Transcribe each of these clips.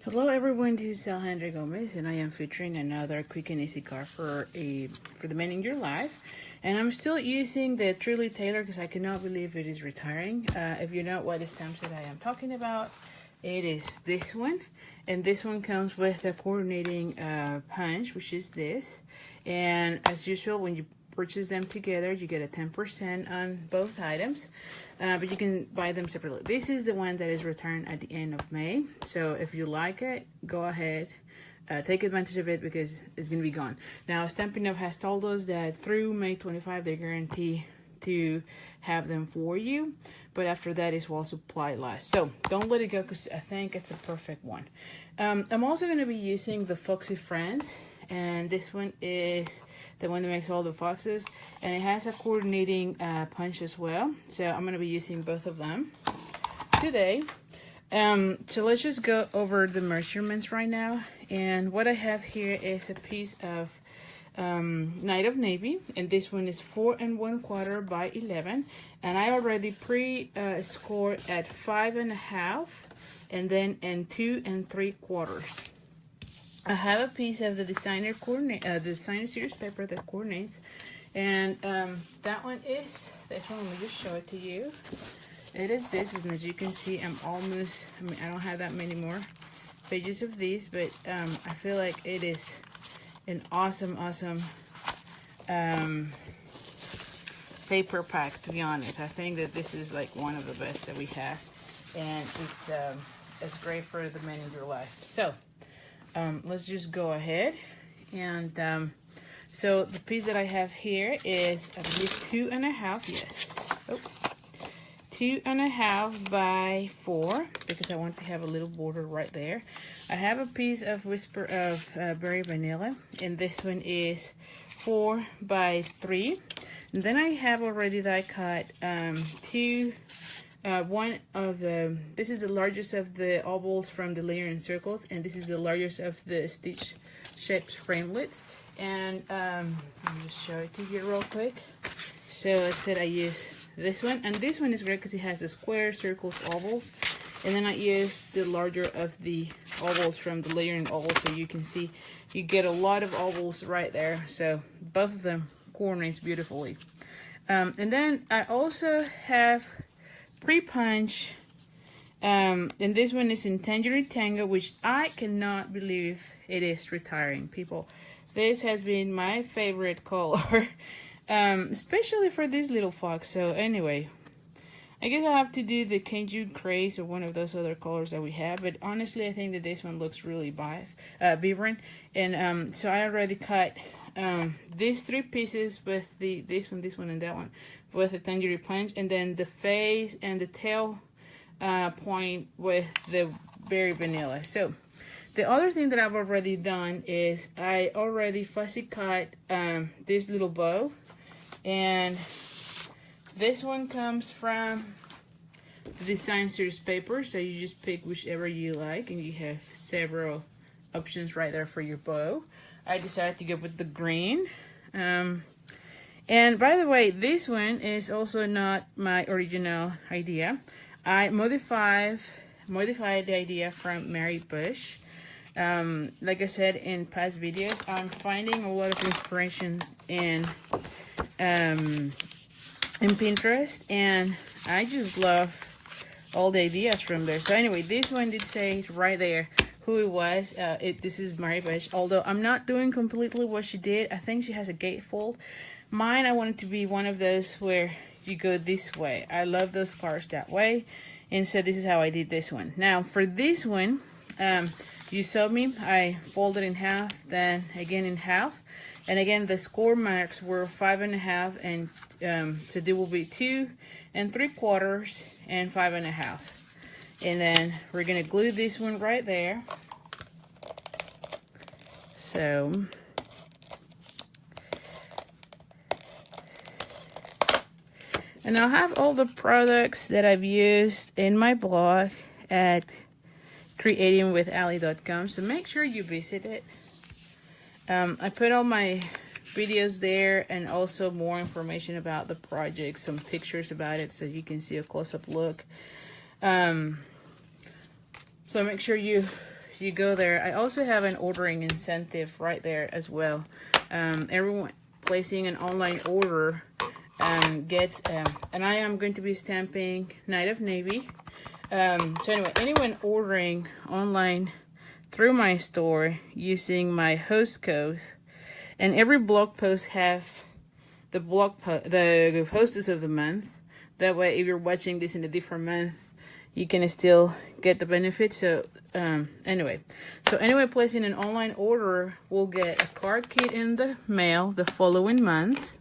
Hello everyone, this is Alejandra Gomez and I am featuring another quick and easy card for the men in your life. And I'm still using the Truly Tailor because I cannot believe it is retiring. If you know what stamps that I am talking about, it is this one. And this one comes with a coordinating punch, which is this. And as usual, when you purchase them together, you get a 10% on both items, but you can buy them separately. This is the one that is returned at the end of May, so if you like it, go ahead, take advantage of it because it's gonna be gone. Now, Stampin' Up has told us that through May 25 they guarantee to have them for you, but after that is while supply lasts, so don't let it go because I think it's a perfect one. I'm also going to be using the Foxy Friends, and this one is the one that makes all the foxes, and it has a coordinating punch as well, so I'm going to be using both of them today. So let's just go over the measurements right now, and what I have here is a piece of Night of Navy, and this one is 4 1/4 by 11, and I already scored at 5 1/2 and then in 2 3/4. I have a piece of the designer series paper that coordinates, and that one is this one. Let me just show it to you. It is this, and as you can see, I don't have that many more pages of these, but I feel like it is an awesome paper pack, to be honest. I think that this is like one of the best that we have, and it's great for the men in your life. So let's just go ahead, and so the piece that I have here is, I believe, 2 1/2. Yes. 2 1/2 by 4, because I want to have a little border right there. I have a piece of Whisper of Berry Vanilla, and this one is 4 by 3. And then I have already die cut this is the largest of the ovals from the layer and circles, and this is the largest of the stitch shaped framelits. And let me just show it to you real quick. So like I said, I use this one, and this one is great because it has the square, circles, ovals, and then I use the larger of the ovals from the layer and ovals, so you can see you get a lot of ovals right there. So both of them coordinates beautifully. And then I also have pre-punch, and this one is in Tangerine Tango, which I cannot believe it is retiring, people. This has been my favorite color, especially for this little fox. So anyway, I guess I'll have to do the Kenju Craze or one of those other colors that we have, but honestly I think that this one looks really vibrant. And so I already cut these 3 pieces with this one, and that one with the Tangerine Punch, and then the face and the tail point with the Berry Vanilla. So the other thing that I've already done is I already fussy cut this little bow, and this one comes from the design series paper, so you just pick whichever you like, and you have several options right there for your bow. I decided to go with the green. And by the way, this one is also not my original idea. I modified the idea from Mary Bush. Like I said in past videos, I'm finding a lot of inspirations in Pinterest, and I just love all the ideas from there. So anyway, this one did say right there who it was. This is Mary Bush, although I'm not doing completely what she did. I think she has a gatefold. Mine, I want it to be one of those where you go this way. I love those cards that way, and so this is how I did this one. Now for this one, you saw me, I folded in half, then again in half, and again the score marks were 5 1/2, and so they will be 2 3/4 and 5 1/2. And then we're gonna glue this one right there. So and I'll have all the products that I've used in my blog at creatingwithali.com, so make sure you visit it. I put all my videos there, and also more information about the project, some pictures about it, so you can see a close-up look. So make sure you you go there. I also have an ordering incentive right there as well. Everyone placing an online order gets, and I am going to be stamping Night of Navy. So anyway, anyone ordering online through my store using my host code, and every blog post have the hostess of the month. That way, if you're watching this in a different month, you can still get the benefit. So anyway, placing an online order will get a card kit in the mail the following month.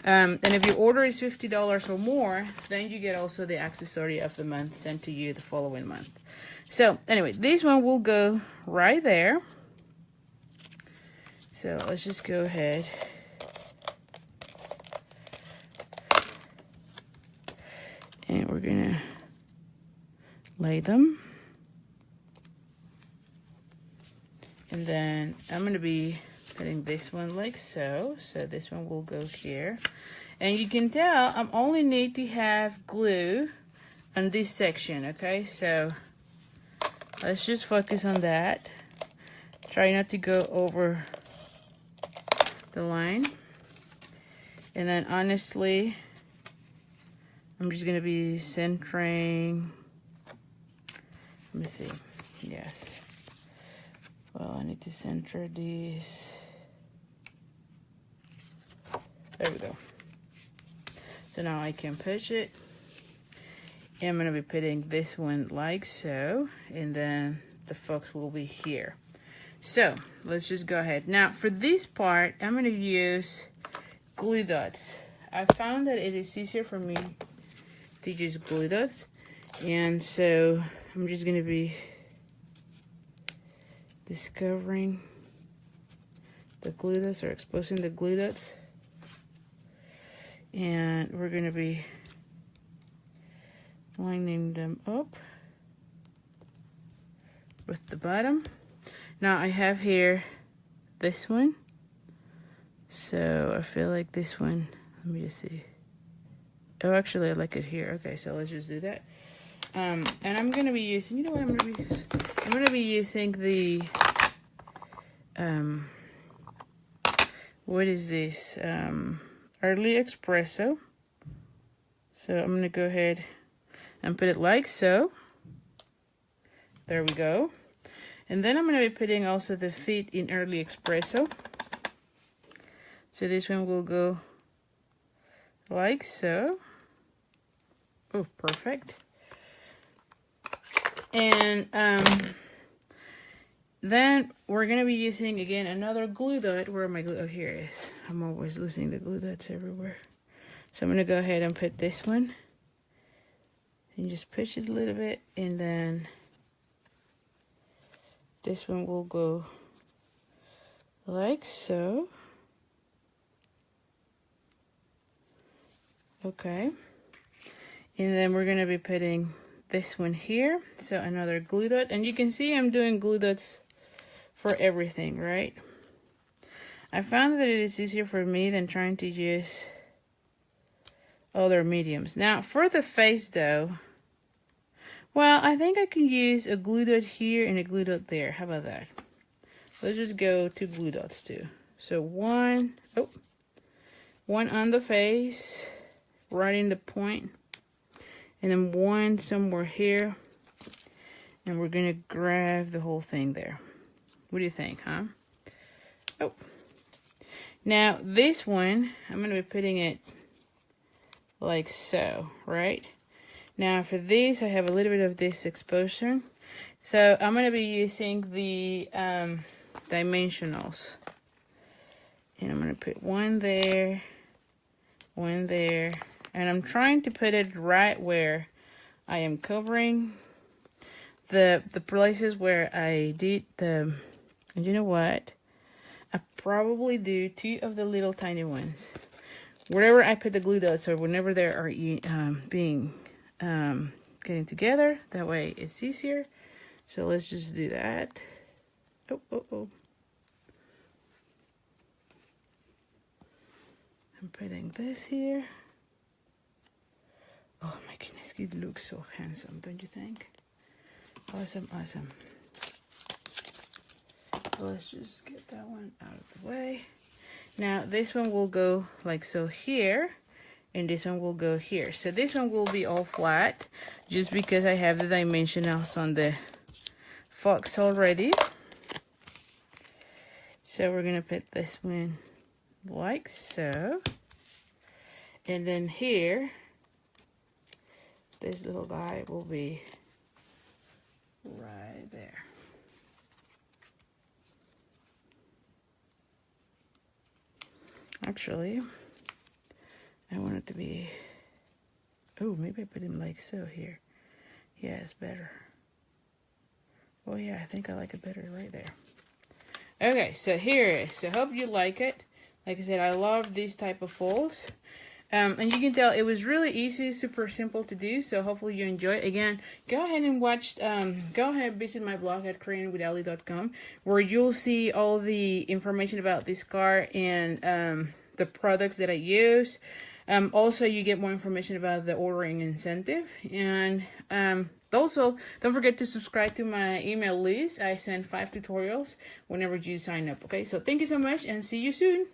And if your order is $50 or more, then you get also the accessory of the month sent to you the following month. So anyway, this one will go right there. So let's just go ahead. And we're gonna lay them. And then I'm gonna be putting this one like so. So this one will go here. And you can tell I only need to have glue on this section, okay? So let's just focus on that. Try not to go over the line. And then honestly, I'm just gonna be centering. Let me see. Yes. Well, I need to center these. There we go. So now I can push it. And I'm gonna be putting this one like so, and then the fox will be here. So let's just go ahead. Now for this part, I'm gonna use glue dots. I found that it is easier for me to use glue dots, and so I'm just gonna be discovering the glue dots or exposing the glue dots, and we're gonna be lining them up with the bottom. Now I have here this one, so I feel like this one, let me just see. Oh, actually, I like it here. Okay, so let's just do that. And I'm gonna be using, you know what I'm gonna be using? I'm gonna be using the, what is this? Early Espresso. So I'm gonna go ahead and put it like so. There we go. And then I'm gonna be putting also the feet in Early Espresso. So this one will go like so. Oh, perfect. And then we're gonna be using again another glue dot. Where my glue? Oh, here it is. I'm always losing the glue dots everywhere. So I'm gonna go ahead and put this one and just push it a little bit, and then this one will go like so. Okay. And then we're gonna be putting this one here. So another glue dot, and you can see I'm doing glue dots for everything, right? I found that it is easier for me than trying to use other mediums. Now for the face though, well, I think I can use a glue dot here and a glue dot there. How about that? Let's just go 2 glue dots too. So one on the face, right in the point, and then one somewhere here, and we're gonna grab the whole thing there. What do you think, huh? Oh, now this one, I'm gonna be putting it like so, right? Now for this, I have a little bit of this exposure, so I'm gonna be using the dimensionals, and I'm gonna put one there, and I'm trying to put it right where I am covering the places where I did the, and you know what? I probably do 2 of the little tiny ones. Wherever I put the glue dots, or whenever they are getting together, that way it's easier. So let's just do that. Oh. I'm putting this here. Oh my goodness, it looks so handsome, don't you think? Awesome. So let's just get that one out of the way. Now this one will go like so here, and this one will go here. So this one will be all flat just because I have the dimensionals on the fox already. So we're gonna put this one like so, and then here this little guy will be right there. Actually, I want it to be, oh, maybe I put him like so here. Yeah, it's better. Oh yeah, I think I like it better right there. Okay, so here it is. So I hope you like it. Like I said, I love these type of folds. And you can tell it was really easy, super simple to do. So hopefully you enjoy it. Again, go ahead and watch, go ahead and visit my blog at koreanwithali.com, where you'll see all the information about this car and the products that I use. Also, you get more information about the ordering incentive. And also, don't forget to subscribe to my email list. I send 5 tutorials whenever you sign up. Okay, so thank you so much and see you soon.